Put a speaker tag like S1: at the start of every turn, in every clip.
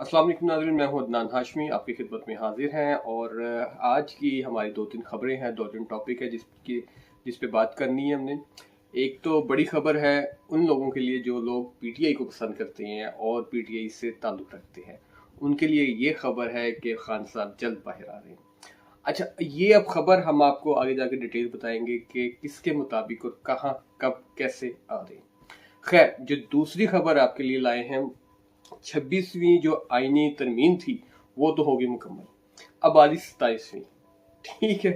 S1: अस्सलाम वालेकुम नाज़रीन, मैं हूं अदनान हाशमी आपकी खिदमत में हाजिर हैं। और आज की हमारी दो तीन खबरें हैं, दो तीन टॉपिक है जिस पे बात करनी है हमने। एक तो बड़ी खबर है उन लोगों के लिए जो लोग पीटीआई को पसंद करते हैं और पीटीआई से ताल्लुक़ रखते हैं। उनके लिए ये खबर है कि खान साहब जल्द बाहर आ रहे हैं। अच्छा, ये अब खबर हम आपको आगे जाके डिटेल बताएंगे कि किसके मुताबिक और कहाँ कब कैसे आ रहे हैं। खैर, जो दूसरी खबर आपके लिए लाए हैं, 26वीं जो आईनी तरमीम थी वो तो होगी मुकम्मल। अब आ रही 27वीं, ठीक है।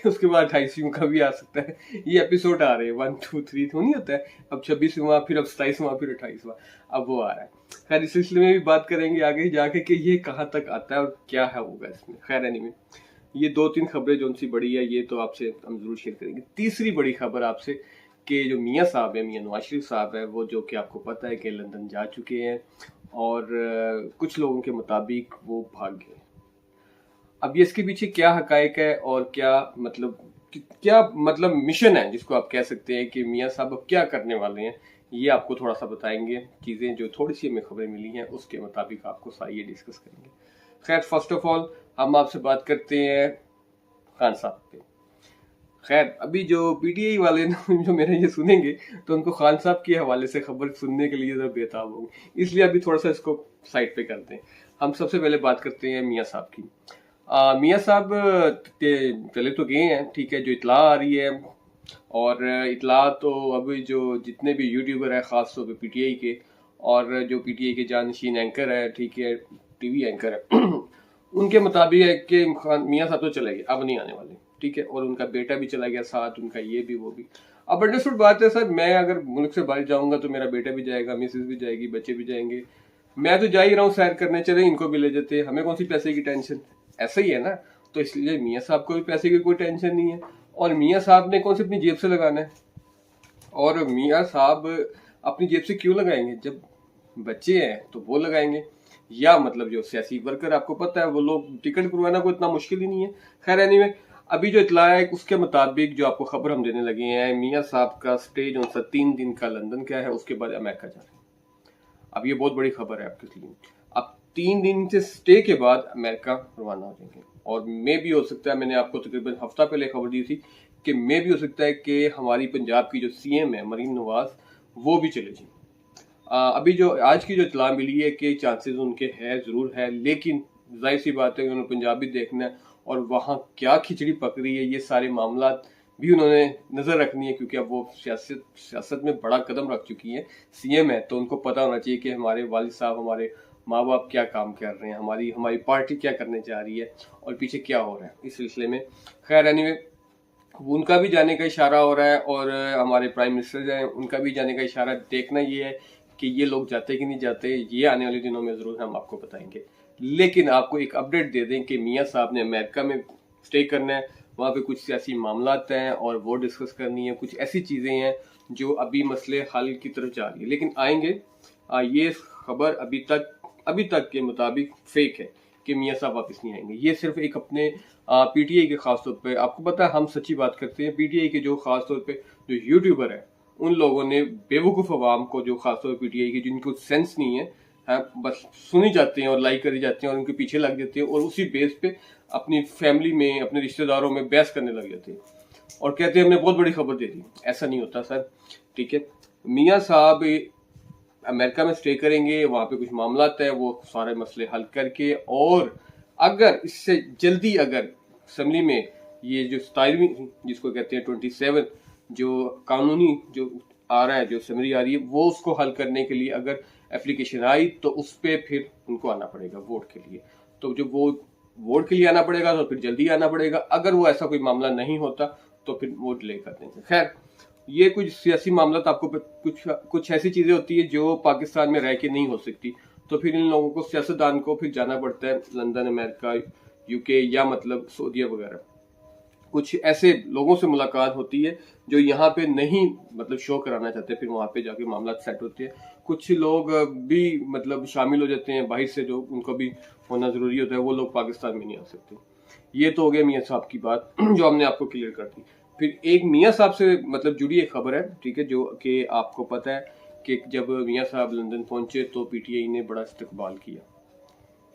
S1: उसके बाद 28वीं का भी आ सकता है। ये एपिसोड आ रहे हैं 1 2 3 तो नहीं होता है। अब 26वां, फिर अब 27वां, फिर 28वां, अब वो आ रहा है। खैर, इस सिलसिले में भी बात करेंगे आगे जाके कि ये कहाँ तक आता है और क्या है होगा इसमें। खैर, एनीवे, ये दो तीन खबरें जो उनसी बड़ी है ये तो आपसे हम जरूर शेयर करेंगे। तीसरी बड़ी खबर आपसे कि जो मियाँ साहब है, मियाँ नवाज शरीफ साहब है, वो जो कि आपको पता है कि लंदन जा चुके हैं और कुछ लोगों के मुताबिक वो भाग गए। अब ये इसके पीछे क्या हकायक है और क्या मतलब मिशन है जिसको आप कह सकते हैं कि मियाँ साहब अब क्या करने वाले हैं, ये आपको थोड़ा सा बताएंगे। चीज़ें जो थोड़ी सी हमें खबरें मिली हैं उसके मुताबिक आपको सारी ये डिस्कस करेंगे। खैर, फर्स्ट ऑफ ऑल हम आपसे बात करते हैं खान साहब पे। खैर, अभी जो पीटीआई वाले जो मेरे ये सुनेंगे तो उनको खान साहब के हवाले से खबर सुनने के लिए जरा बेताब होंगे, इसलिए अभी थोड़ा सा इसको साइड पे करते हैं। हम सबसे पहले बात करते हैं मियाँ साहब की। मियाँ साहब चले तो गए हैं, ठीक है। जो इतला आ रही है और इतला तो अभी जो जितने भी यूट्यूबर है खास तौर पे पीटीआई के और जो पीटीआई के जानशीन एंकर है, ठीक है, टीवी एंकर है, उनके मुताबिक है कि मियाँ साहब तो चले गए, अब नहीं आने वाले, ठीक है। और उनका बेटा भी चला गया साथ, उनका ये भी वो भी। अब अंडरस्टूड बात है सर, मैं अगर मुल्क से बाहर जाऊंगा तो मेरा बेटा भी जाएगा, मिसेज भी जाएगी, बच्चे भी जाएंगे। मैं तो जा ही रहा हूँ सैर करने, चले इनको भी ले जाते, हमें कौन सी पैसे की टेंशन। ऐसा ही है ना। तो इसलिए मियाँ साहब को भी पैसे की कोई टेंशन नहीं है और मियाँ साहब ने कौन सी अपनी जेब से लगाना है। और मियाँ साहब अपनी जेब से क्यों लगाएंगे, जब बच्चे हैं तो वो लगाएंगे, या मतलब जो सियासी वर्कर आपको पता है वो लोग टिकट करवाना कोई इतना मुश्किल ही नहीं है। खैर, एनीवे, अभी जो इतला है उसके मुताबिक जो आपको खबर हम देने लगे हैं, मियाँ साहब का स्टे जो 3 दिन का लंदन का है, उसके बाद अमेरिका जा रहे हैं। अब ये बहुत बड़ी खबर है आपके लिए। अब 3 दिन से स्टे के बाद अमेरिका रवाना हो जाएंगे और मे भी हो सकता है, मैंने आपको तकरीबन हफ्ता पहले खबर दी थी कि मे भी हो सकता है कि हमारी पंजाब की जो सीएम है मरीम नवाज, वो भी चले जाए। अभी जो आज की जो इतला मिली है कि चांसेस उनके है, जरूर है, लेकिन जाहिर सी बात है उन्होंने पंजाब भी देखना है और वहाँ क्या खिचड़ी पक रही है, ये सारे मामला भी उन्होंने नजर रखनी है, क्योंकि अब वो सियासत में बड़ा कदम रख चुकी है, सीएम है, तो उनको पता होना चाहिए कि हमारे वालिद साहब, हमारे माँ बाप क्या काम कर रहे हैं, हमारी हमारी पार्टी क्या करने जा रही है और पीछे क्या हो रहा है इस सिलसिले में। खैर, एनीवे, उनका भी जाने का इशारा हो रहा है और हमारे प्राइम मिनिस्टर हैं उनका भी जाने का इशारा। देखना ये है कि ये लोग जाते कि नहीं जाते, ये आने वाले दिनों में जरूर हम आपको बताएंगे। लेकिन आपको एक अपडेट दे दें कि मियाँ साहब ने अमेरिका में स्टे करना है, वहाँ पे कुछ सियासी मामला हैं और वो डिस्कस करनी है, कुछ ऐसी चीज़ें हैं जो अभी मसले हल की तरफ जा रही है, लेकिन आएंगे। ये खबर अभी तक के मुताबिक फेक है कि मियाँ साहब वापस नहीं आएंगे। ये सिर्फ एक अपने पीटीआई के खास तौर पे, आपको पता है हम सच्ची बात करते हैं, पीटीआई के जो खास तौर पे जो यूट्यूबर है उन लोगों ने बेवकूफ़ अवाम को, जो खास तौर पर पीटीआई की जिनको सेंस नहीं है, बस सुनी जाते हैं और लाइक करी जाते हैं और उनके पीछे लग जाते हैं और उसी बेस पे अपनी फैमिली में, अपने रिश्तेदारों में बहस करने लग जाते हैं और कहते हैं हमने बहुत बड़ी खबर दे दी। ऐसा नहीं होता सर, ठीक है। मियाँ साहब अमेरिका में स्टे करेंगे, वहाँ पे कुछ मामला है, वो सारे मसले हल करके, और अगर इससे जल्दी अगर असम्बली में ये जो 27वीं जिसको कहते हैं 27 जो कानूनी जो आ रहा है, जो समरी आ रही है, वो उसको हल करने के लिए अगर एप्लीकेशन आई तो उस पर फिर उनको आना पड़ेगा वोट के लिए। तो जो वो वोट के लिए आना पड़ेगा तो फिर जल्दी आना पड़ेगा। अगर वो ऐसा कोई मामला नहीं होता तो फिर वोट डिले कर देंगे। खैर, ये कुछ सियासी मामला आपको कुछ ऐसी चीजें होती है जो पाकिस्तान में रह के नहीं हो सकती, तो फिर इन लोगों को, सियासतदान को, फिर जाना पड़ता है लंदन, अमेरिका, यूके या मतलब सऊदीया वगैरह। कुछ ऐसे लोगों से मुलाकात होती है जो यहाँ पे नहीं मतलब शो कराना चाहते, फिर वहाँ पे जाके मामला सेट होते हैं। कुछ लोग भी मतलब शामिल हो जाते हैं बाहर से, जो उनको भी होना जरूरी होता है, वो लोग पाकिस्तान में नहीं आ सकते। ये तो हो गया मियाँ साहब की बात जो हमने आपको क्लियर कर दी। फिर एक मियाँ साहब से मतलब जुड़ी एक खबर है, ठीक है, जो कि आपको पता है कि जब मियाँ साहब लंदन पहुंचे तो पीटीआई ने बड़ा इस्तकबाल किया।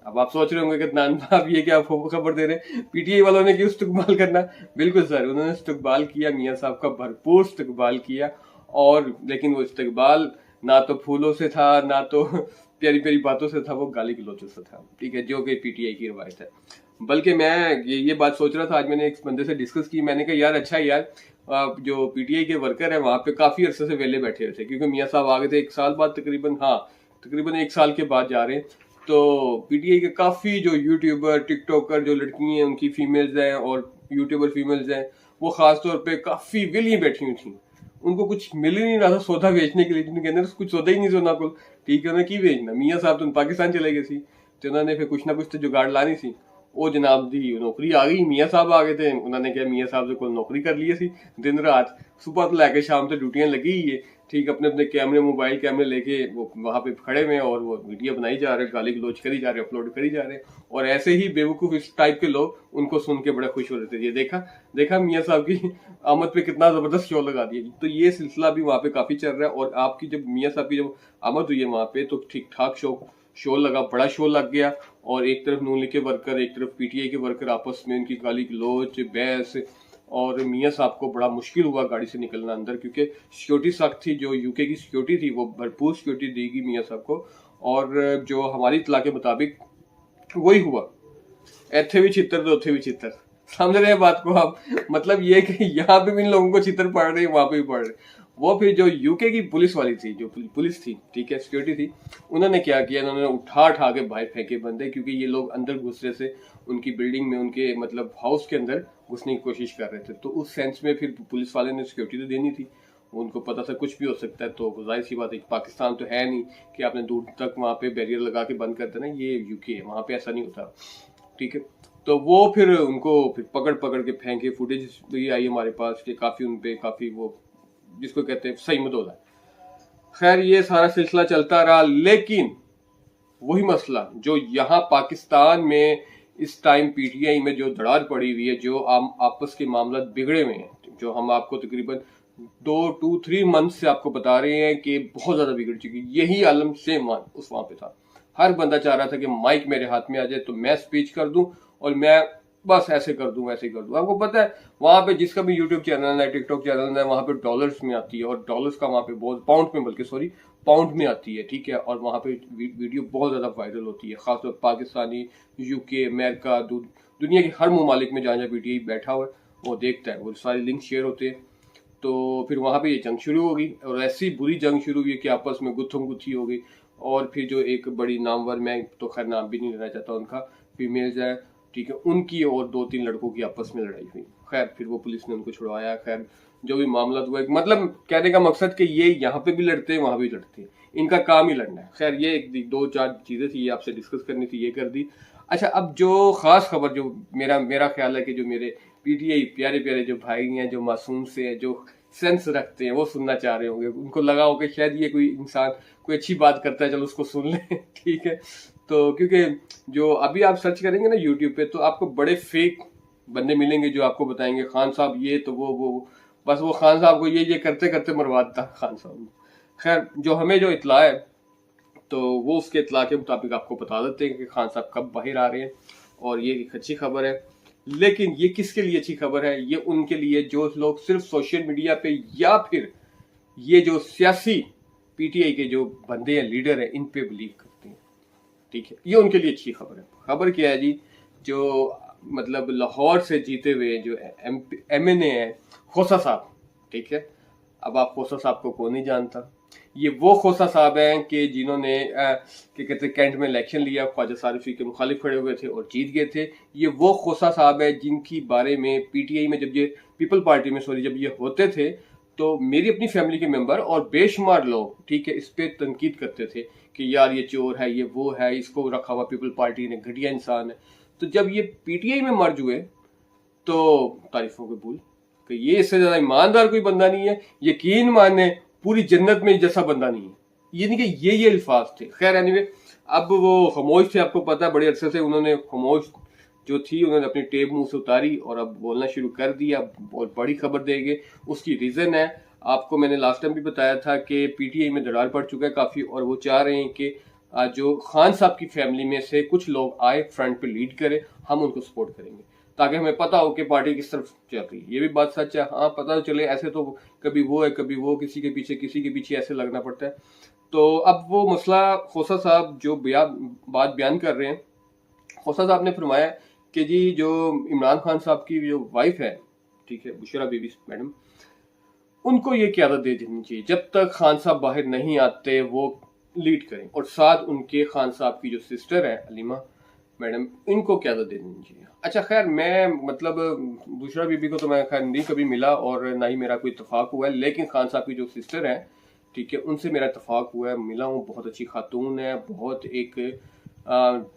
S1: अब आप सोच रहे होंगे कि अदनान आप ये क्या खबर दे रहे हैं, पीटीआई वालों ने क्यों इस्तकबाल करना। बिल्कुल सर, उन्होंने इस्तकबाल किया, मियां साहब का भरपूर इस्तकबाल किया। और लेकिन वो इस्तकबाल ना तो फूलों से था, ना तो प्यारी प्यारी बातों से था, वो गाली गलौजों से था, ठीक है, जो कि पीटीआई की रवायत है। बल्कि मैं ये बात सोच रहा था, आज मैंने एक बंदे से डिस्कस की, मैंने कहा यार अच्छा यार, जो पीटीआई के वर्कर है वहां पे काफी अरसे से वेले बैठे हुए थे, क्योंकि मियां साहब आ गए थे 1 साल बाद तकरीबन, हाँ तकरीबन 1 साल के बाद जा रहे हैं। तो पीटीआई के काफी जो यूट्यूबर टिकटॉकर जो लड़की हैं उनकी फीमेल्स हैं और यूट्यूबर फीमेल्स हैं, वो खास तौर पे काफी वेली बैठी हुई थी। उनको कुछ मिल ही नहीं रहा था सौदा बेचने के लिए, उनके अंदर कुछ सौदा ही नहीं सोना को, ठीक है, उन्हें की बेचना। मियां साहब तो पाकिस्तान चले गए सी, तो उन्होंने फिर कुछ ना कुछ तो जुगाड़ लानी सी। वो जनाब दी नौकरी आ गई, मियां साहब आ गए थे, उन्होंने क्या मियां साहब से कोई नौकरी कर ली सी, दिन रात सुबह तो लेके शाम तक ड्यूटियां लगी ही है, ठीक, अपने अपने कैमरे मोबाइल कैमरे लेके वो वहां पे खड़े हुए और वो वीडियो बनाई जा रहे, गाली गलौज करी जा रहे, अपलोड करी जा रहे। और ऐसे ही बेवकूफ इस टाइप के लोग उनको सुन के बड़ा खुश हो रहे थे, ये देखा देखा मियां साहब की आमद पे कितना जबरदस्त शो लगा दिया। तो ये सिलसिला भी वहां पे काफी चल रहा है। और आपकी जब मियां साहब की जब आमद हुई है वहां पे, तो ठीक ठाक शो लगा, बड़ा शो लग गया। और एक तरफ नून लीग के वर्कर, एक तरफ पीटीआई के वर्कर, आपस में उनकी गाली गलौज बहस। और मियां साहब को बड़ा मुश्किल हुआ गाड़ी से निकलना अंदर, क्योंकि सिक्योरिटी सख्त थी, जो यूके की सिक्योरिटी थी वो भरपूर सिक्योरिटी देगी मियां साहब को। और जो हमारी इत्तला के मुताबिक वही हुआ, ऐथे भी छितर तो उथे भी छितर, समझ रहे हैं बात को आप। मतलब ये कि यहाँ पे भी इन लोगों को छितर पड़ रहे हैं, वहां पे भी पड़ रहे। वो फिर जो यूके की पुलिस वाली थी, जो पुलिस थी, ठीक है, सिक्योरिटी थी, उन्होंने क्या किया, उन्होंने उठा उठा के बाहर फेंके बंदे, क्योंकि ये लोग अंदर घुसने से उनकी बिल्डिंग में, उनके मतलब हाउस के अंदर घुसने की कोशिश कर रहे थे। तो उस सेंस में फिर पुलिस वाले ने सिक्योरिटी तो देनी थी, उनको पता था कुछ भी हो सकता है। तो जाहिर सी बात है, पाकिस्तान तो है नहीं कि आपने दूर तक वहां पे बैरियर लगा के बंद कर देना, ये यूके है, वहां पे ऐसा नहीं होता, ठीक है। तो वो फिर उनको फिर पकड़ पकड़ के फेंके, फुटेज भी आई हमारे पास कि काफी उनपे काफी वो जिसको कहते हैं सही मदोला। खैर ये सारा सिलसिला चलता रहा, लेकिन वही मसला जो यहाँ पाकिस्तान में इस टाइम पीटीआई में जो दरार पड़ी हुई है, जो आपस के मामला बिगड़े हुए हैं, जो हम आपको तकरीबन 2-3 मंथ से आपको बता रहे हैं कि बहुत ज्यादा बिगड़ चुकी। यही आलम सेम उस वहां पे था। हर बंदा चाह रहा था कि माइक मेरे हाथ में आ जाए तो मैं स्पीच कर दूं और मैं बस ऐसे कर दूं वैसे कर दूं। आपको पता है वहां पे जिसका भी यूट्यूब चैनल है, टिकटॉक चैनल है, वहां पे डॉलर्स में आती है, और डॉलर्स का वहां पे बहुत, पाउंड में, बल्कि सॉरी पाउंड में आती है, ठीक है। और वहां पे वीडियो बहुत ज्यादा वायरल होती है, खासतौर पाकिस्तानी, यूके, अमेरिका, दुनिया के हर ममालिक में जहाँ जहाँ पीटीआई बैठा हुआ है वो देखता है, वो सारे लिंक शेयर होते हैं। तो फिर वहां पे ये जंग शुरू हो गई, और ऐसी बुरी जंग शुरू हुई कि आपस में गुत्थम गुत्थी हो गई। और फिर जो एक बड़ी नामवर, मैं तो खैर नाम भी नहीं लेना चाहता उनका, फीमेल्स है, ठीक है, उनकी और 2-3 लड़कों की आपस में लड़ाई हुई। खैर फिर वो पुलिस ने उनको छुड़वाया। खैर जो भी मामला हुआ, मतलब कहने का मकसद कि ये यहाँ पे भी लड़ते हैं, वहां भी लड़ते हैं, इनका काम ही लड़ना है। खैर ये 2-4 चीजें थी, ये आपसे डिस्कस करनी थी, ये कर दी। अच्छा, अब जो खास खबर, जो मेरा ख्याल है कि जो मेरे पीटीआई प्यारे प्यारे जो भाई हैं, जो मासूम से हैं, जो सेंस रखते हैं, वो सुनना चाह रहे होंगे, उनको लगा हो कि शायद ये कोई इंसान कोई अच्छी बात करता है, चलो उसको सुन लें ठीक है। तो क्योंकि जो अभी आप सर्च करेंगे ना यूट्यूब पे, तो आपको बड़े फेक बंदे मिलेंगे जो आपको बताएंगे खान साहब ये तो वो बस वो खान साहब को ये करते करते मरवा देता खान साहब। खैर जो हमें जो इतला है, तो वो उसके इतला के मुताबिक आपको बता देते हैं कि खान साहब कब बाहर आ रहे हैं, और ये एक अच्छी खबर है। लेकिन ये किसके लिए अच्छी खबर है? ये उनके लिए जो लोग सिर्फ सोशल मीडिया पे, या फिर ये जो सियासी पीटीआई के जो बंदे हैं, लीडर हैं, इन पे बिलीव करते हैं, ठीक है, ये उनके लिए अच्छी खबर है। खबर क्या है जी? जो मतलब लाहौर से जीते हुए जो एमएनए है खोसा साहब, ठीक है। अब आप खोसा साहब को कौन नहीं जानता? ये वो खोसा साहब हैं कि जिन्होंने क्या कहते हैं कैंट में इलेक्शन लिया, ख्वाजा सारिफी के मुखालिफ खड़े हुए थे और जीत गए थे। ये वो खोसा साहब है जिनकी बारे में पीटीआई में, जब ये पीपल पार्टी में सॉरी जब ये होते थे, तो मेरी अपनी फैमिली के मेंबर और बेशुमार लोग, ठीक है, इस पे तनकीद करते थे कि यार ये चोर है, ये वो है, इसको रखा हुआ पीपल पार्टी ने, घटिया इंसान है। तो जब ये पीटीआई में मर्ज हुए तो तारीफों के भूल कि ये इससे ज्यादा ईमानदार कोई बंदा नहीं है, यकीन माने पूरी जन्नत में जैसा बंदा नहीं है। ये नहीं कि ये अल्फाज थे। खैर एनीवे, अब वो खामोश थे, आपको पता है बड़े अरसे से उन्होंने खामोश जो थी, उन्होंने अपनी टेप मुंह से उतारी और अब बोलना शुरू कर दिया और बड़ी खबर देंगे। उसकी रीजन है, आपको मैंने लास्ट टाइम भी बताया था कि पीटीआई में दरार पड़ चुका है काफी, और वो चाह रहे हैं कि जो खान साहब की फैमिली में से कुछ लोग आए, फ्रंट पे लीड करे, हम उनको सपोर्ट करेंगे ताकि हमें पता हो कि पार्टी किस तरफ चल रही है। ये भी बात सच है, हाँ पता चले, ऐसे तो कभी वो है कभी वो, किसी के पीछे ऐसे लगना पड़ता है। तो अब वो मसला खोसा साहब जो बात बयान कर रहे हैं, खोसा साहब ने फरमाया कि जी जो इमरान खान साहब की जो वाइफ है, ठीक है, बुशरा बीबी मैडम, उनको ये क़यादत दे देनी चाहिए, जब तक खान साहब बाहर नहीं आते वो लीड करें, और साथ उनके खान साहब की जो सिस्टर है अलीमा मैडम, इनको क़यादत दे देनी चाहिए। अच्छा खैर, मैं मतलब बुशरा बीबी को तो मैं खैर नहीं कभी मिला और ना ही मेरा कोई इत्तेफाक हुआ है, लेकिन खान साहब की जो सिस्टर है, ठीक है, उनसे मेरा इत्तेफाक हुआ है, मिला हूँ, बहुत अच्छी खातून है, बहुत एक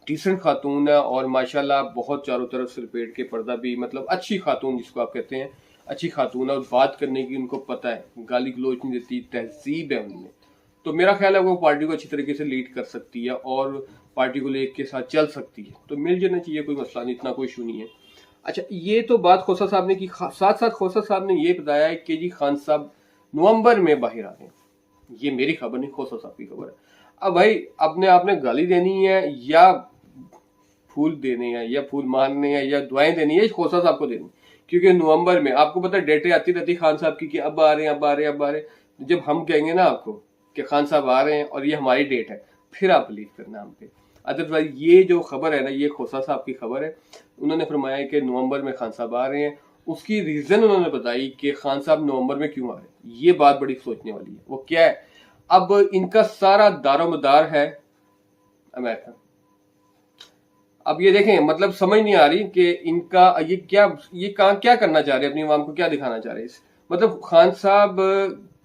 S1: डिसेंट खातून है, और माशाल्लाह बहुत चारों तरफ से लपेट के पर्दा भी, मतलब अच्छी खातून जिसको आप कहते हैं, अच्छी खातून है, और बात करने की उनको पता है, गाली गलोच नहीं देती, तहजीब है उनमें। तो मेरा ख्याल है वो पार्टी को अच्छी तरीके से लीड कर सकती है और पार्टी को लेके साथ चल सकती है, तो मिल जाना चाहिए, कोई मसला नहीं, इतना कोई इशू नहीं है। अच्छा, ये तो बात खोसा साहब ने की, साथ साथ खोसा साहब ने ये बताया है कि जी खान साहब नवंबर में बाहर आ रहे हैं। ये मेरी खबर नहीं, खोसा साहब की खबर है। अब भाई अपने आपने गाली देनी है या फूल देने हैं, या फूल मारने हैं, या दुआएं देनी है, खोसा साहब को देनी, क्योंकि नवंबर में आपको पता है डेटें आती रहती खान साहब की कि अब आ रहे हैं, अब आ रहे हैं, अब आ रहे हैं। जब हम कहेंगे ना आपको कि खान साहब आ रहे हैं और ये हमारी डेट है, फिर आप बिलीव करना हम पे। अदरवाइज ये जो खबर है ना, ये खोसा साहब की खबर है। उन्होंने फरमाया कि नवंबर में खान साहब आ रहे हैं। उसकी रीजन उन्होंने बताई कि खान साहब नवंबर में क्यों आ रहे हैं। ये बात बड़ी सोचने वाली है। वो क्या है, अब इनका सारा दारोमदार है अमेरिका। अब ये देखें, मतलब समझ नहीं आ रही कि इनका ये क्या करना चाह रहे हैं, अपनी आवाम को क्या दिखाना चाह रहे हैं। मतलब खान साहब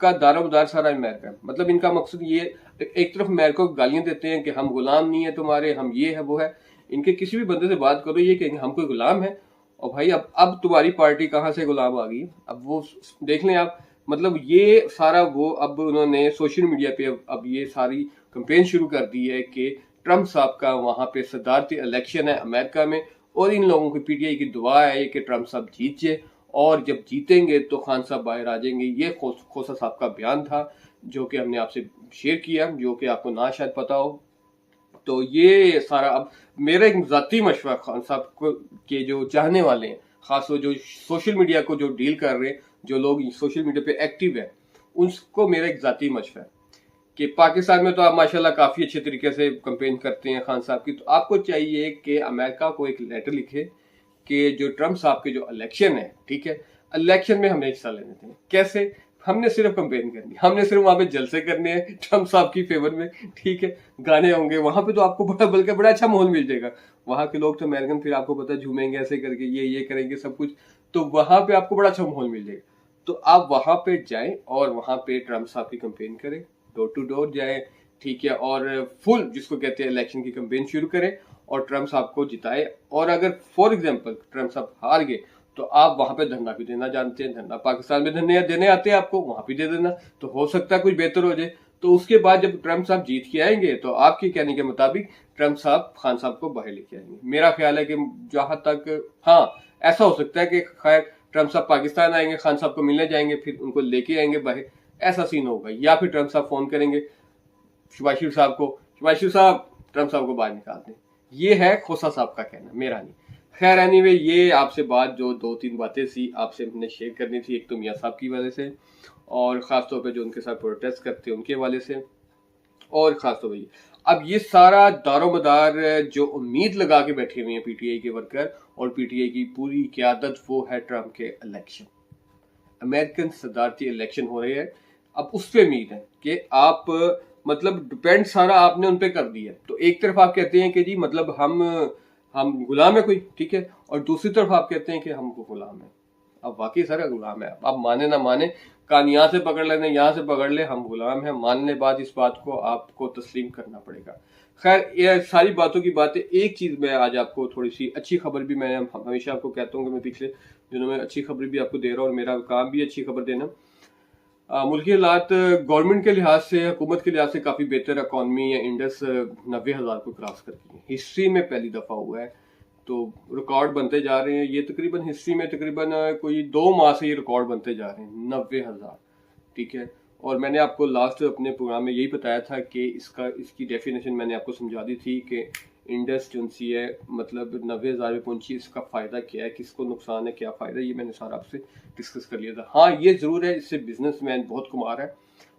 S1: का दारोमदार सारा अमेरिका, मतलब इनका मकसद ये, एक तरफ अमेरिका को गालियां देते हैं कि हम गुलाम नहीं है तुम्हारे, हम ये है वो है। इनके किसी भी बंदे से बात करो, ये कहेंगे हम कोई गुलाम है। और भाई अब तुम्हारी पार्टी कहाँ से गुलाम आ गई, अब वो देख लें आप। मतलब ये सारा वो, अब उन्होंने सोशल मीडिया पे अब ये सारी कंपेन शुरू कर दी है कि ट्रंप साहब का वहां पे सदारती इलेक्शन है अमेरिका में, और इन लोगों की पीटीआई की दुआ है कि ट्रंप साहब जीत जाए, और जब जीतेंगे तो खान साहब बाहर आ जाएंगे। ये खोसा साहब का बयान था जो कि हमने आपसे शेयर किया, जो कि आपको ना शायद पता हो। तो ये सारा, अब मेरा एक जाती मशवरा खान साहब को के जो चाहने वाले हैं, खासतौर जो सोशल मीडिया को जो डील कर रहे हैं, जो लोग सोशल मीडिया पे एक्टिव है, उसको मेरा एक जाती मशवरा है कि पाकिस्तान में तो आप माशाल्लाह काफी अच्छे तरीके से कंपेन करते हैं खान साहब की, तो आपको चाहिए कि अमेरिका को एक लेटर लिखे कि जो ट्रंप साहब के जो इलेक्शन है, ठीक है, इलेक्शन में हमें हिस्सा लेने थे। कैसे? हमने सिर्फ कंपेन करनी, हमने सिर्फ वहां पे जलसे करने हैं ट्रंप साहब की फेवर में, ठीक है, गाने होंगे वहां पे, तो आपको बल्कि बड़ा अच्छा माहौल मिल जाएगा। वहां के लोग तो अमेरिकन, फिर आपको पता है, झूमेंगे ऐसे करके, ये करेंगे सब कुछ, तो वहां पे आपको बड़ा अच्छा माहौल मिल जाएगा। तो आप वहां पे जाएं और वहां पे ट्रंप साहब की कंपेन करें, डोर टू डोर जाए, ठीक है, और फुल जिसको कहते हैं इलेक्शन की कंपेन शुरू करें और ट्रंप साहब को जिताए। और अगर फॉर एग्जांपल ट्रंप साहब हार गए तो आप वहां पे धरना भी देना जानते हैं, धरना पाकिस्तान में धरने देने आते हैं आपको, वहां भी दे देना, तो हो सकता है कुछ बेहतर हो जाए। तो उसके बाद जब ट्रंप साहब जीत के आएंगे तो आपके कहने के मुताबिक ट्रंप साहब खान साहब को बाहर लेके आएंगे। मेरा ख्याल है कि जहां तक, हाँ ऐसा हो सकता है कि खैर ट्रंप साहब पाकिस्तान आएंगे, खान साहब को मिलने जाएंगे, फिर उनको लेके आएंगे बाहर, ऐसा सीन होगा। या फिर ट्रंप साहब फोन करेंगे शहबाज शरीफ साहब को, शहबाज शरीफ साहब ट्रंप साहब को बाहर निकाल दें। ये है खोसा साहब का कहना, मेरा नहीं। खैर एनीवे, ये आपसे बात जो 2-3 बातें थी आपसे हमने शेयर करनी थी, एक तो मियाँ साहब की वजह से, और खासतौर पे जो उनके साथ प्रोटेस्ट करते हैं उनके वाले से, और खासतौर पर अब ये सारा दारोमदार जो उम्मीद लगा के बैठे हुए हैं पीटीआई के वर्कर और पीटीआई की पूरी क़यादत, वो है ट्रंप के इलेक्शन, अमेरिकन सदारती इलेक्शन हो रहे हैं। अब उस पर उम्मीद है कि आप, मतलब डिपेंड सारा आपने उन पे कर दिया। तो एक तरफ आप कहते हैं कि जी मतलब हम गुलाम है कोई, ठीक है, और दूसरी तरफ आप कहते हैं कि हमको गुलाम है। अब वाकई सारा गुलाम है, आप माने ना माने, कान यहाँ से पकड़ लेने, यहाँ से पकड़ ले, हम गुलाम है। मानने बाद इस बात को आपको तस्लीम करना पड़ेगा। खैर ये सारी बातों की बातें, एक चीज मैं आज आपको थोड़ी सी अच्छी खबर भी, मैं हमेशा आपको कहता हूँ कि मैं पिछले दिनों में अच्छी खबर भी आपको दे रहा हूँ, और मेरा काम भी अच्छी खबर देना। मुल्की हालात गवर्नमेंट के लिहाज से, हुकूमत के लिहाज से काफ़ी बेहतर, इकॉनमी या इंडस 90,000 को क्रॉस कर गई है, हिस्ट्री में पहली दफ़ा हुआ है। तो रिकॉर्ड बनते जा रहे हैं, ये तकरीबन हिस्ट्री में तकरीबन कोई 2 माह से ये रिकॉर्ड बनते जा रहे हैं 90,000, ठीक है। और मैंने आपको लास्ट अपने प्रोग्राम में यही बताया था कि इसकी डेफिनेशन मैंने आपको समझा दी थी कि इंडस जो सी है मतलब 90,000 पे पहुंची, इसका फ़ायदा क्या है, किसको नुकसान है, क्या फ़ायदा, ये मैंने सारा आपसे डिस्कस कर लिया था। हाँ ये ज़रूर है, इससे बिजनेसमैन बहुत कमा रहा है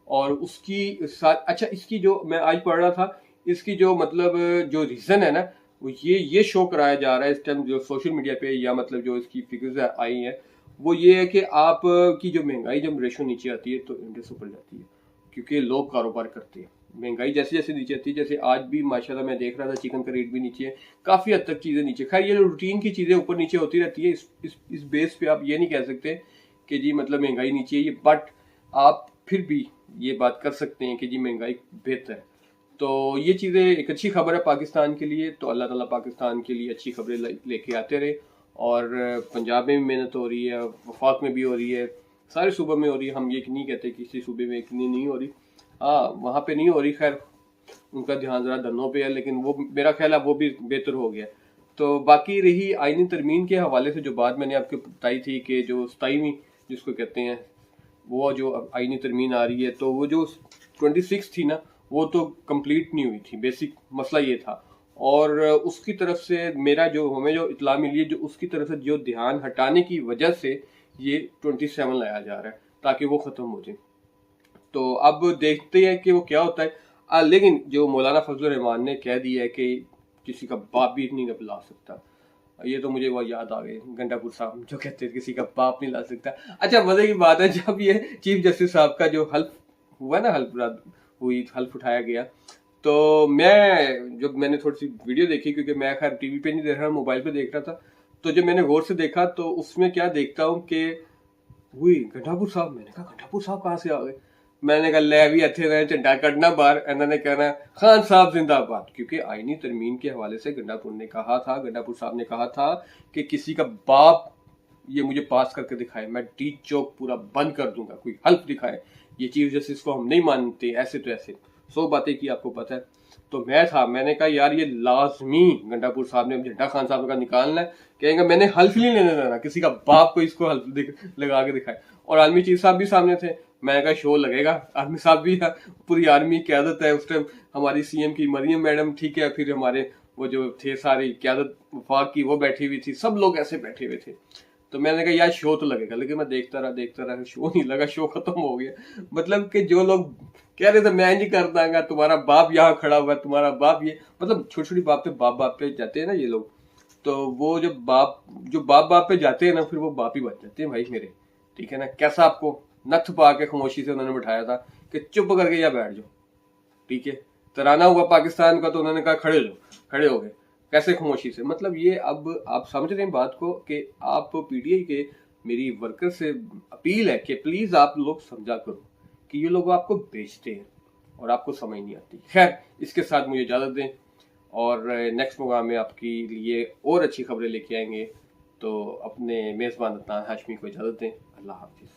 S1: और उसकी साथ अच्छा इसकी जो मैं आज पढ़ रहा था, इसकी जो मतलब जो रीज़न है ना वो ये शो कराया जा रहा है इस टाइम जो सोशल मीडिया पे, या मतलब जो इसकी फिगर्स आई हैं वो ये है कि आप की जो महंगाई जब रेशो नीचे आती है तो इंडेक्स ऊपर जाती है, क्योंकि लोग कारोबार करते हैं। महंगाई जैसे जैसे नीचे आती है, जैसे आज भी माशाल्लाह मैं देख रहा था चिकन का रेट भी नीचे है, काफ़ी हद तक चीज़ें नीचे। खैर ये रूटीन की चीज़ें ऊपर नीचे होती रहती है, इस बेस पे आप ये नहीं कह सकते कि जी मतलब महंगाई नीचे है ये, बट आप फिर भी ये बात कर सकते हैं कि जी महंगाई बेहतर है। तो ये चीज़ें एक अच्छी खबर है पाकिस्तान के लिए। तो अल्लाह ताला पाकिस्तान के लिए अच्छी खबरें लेके आते रहे। और पंजाब में भी मेहनत हो रही है, वफाक में भी हो रही है, सारे सूबों में हो रही है। हम ये नहीं कहते कि किसी सूबे में इतनी नहीं हो रही, हाँ वहाँ पे नहीं हो रही, खैर उनका ध्यान ज़रा धनों पे है, लेकिन वो मेरा ख्याल है वो भी बेहतर हो गया। तो बाकी रही आईनी तरमीम के हवाले से जो बात मैंने आपको बताई थी कि जो 27वीं जिसको कहते हैं वो जो आईनी तरमीम आ रही है, तो वो जो 26 थी ना वो तो कंप्लीट नहीं हुई थी। बेसिक मसला ये था, और उसकी तरफ से मेरा जो हमें जो इतला मिली है, जो उसकी तरफ से जो ध्यान हटाने की वजह से ये 27 लाया जा रहा है ताकि वो ख़त्म हो जाए। तो अब देखते हैं कि वो क्या होता है। लेकिन जो मौलाना फजल रहमान ने कह दिया है कि किसी का बाप भी नहीं ला सकता, ये तो मुझे वो याद आ गए गंडापुर साहब जो कहते हैं किसी का बाप नहीं ला सकता। अच्छा मजे की बात है, जब ये चीफ जस्टिस साहब का जो हल्फ हुआ ना, हल्फ उठाया गया, तो जब मैंने थोड़ी सी वीडियो देखी, क्योंकि मैं खैर टीवी पे नहीं देख रहा, मोबाइल पे देख रहा था, तो जब मैंने गौर से देखा तो उसमें क्या देखता हूँ कि हुई गंडापुर साहब। मैंने कहा गंडापुर साहब कहाँ से आ गए। मैंने कहा ले भी अच्छे रहे झंडा कटना बाहर, इन्होंने कहना खान साहब जिंदाबाद, क्योंकि आईनी तरमीम के हवाले से गंडापुर साहब ने कहा था कि किसी का बाप ये मुझे पास करके दिखाए, मैं डी चौक पूरा बंद कर दूंगा, कोई हल्फ दिखाए। ये चीफ जस्टिस को हम नहीं मानते, ऐसे तो ऐसे 100 बातें की आपको पता है। तो मैंने कहा यार ये लाजमी गंडापुर साहब ने झंडा खान साहब का निकालना है, कहेंगे मैंने हल्फ नहीं लेने देना, किसी का बाप को इसको हल्फ लगा के दिखाए। और आर्मी चीफ साहब भी सामने थे, मैंने कहा शो लगेगा, आर्मी साहब भी है, पूरी आर्मी क्यादत है। उस टाइम हमारी सीएम की मरियम मैडम, ठीक है, फिर हमारे वो जो थे सारी क्यादत वफाक की वो बैठी हुई थी, सब लोग ऐसे बैठे हुए थे। तो मैंने कहा यार शो तो लगेगा, लेकिन मैं देखता रहा, शो नहीं लगा, शो खत्म हो गया। मतलब कि जो लोग कह रहे थे मैं नहीं कर दांगा, तुम्हारा बाप यहाँ खड़ा हुआ है, तुम्हारा बाप ये, मतलब छोटी छोटी बात पे बाप पे जाते हैं ना ये लोग। तो वो जो बाप पे जाते हैं ना, फिर वो बाप ही बन जाते हैं भाई मेरे, ठीक है ना। कैसा आपको नथ पा के खामोशी से उन्होंने बिठाया था कि चुप करके या बैठ जाओ, ठीक है। तराना हुआ पाकिस्तान का तो उन्होंने कहा खड़े हो गए, कैसे खामोशी से। मतलब ये अब आप समझ रहे हैं बात को कि आप पीटीआई के मेरी वर्कर से अपील है कि प्लीज आप लोग समझा करो कि ये लोग आपको बेचते हैं और आपको समझ नहीं आती। खैर इसके साथ मुझे इजाजत दें, और नेक्स्ट प्रोग्राम में आपके लिए और अच्छी खबरें लेके आएंगे। तो अपने मेज़बान अदनान हाशमी को इजाजत दें। अल्लाह हाफिज।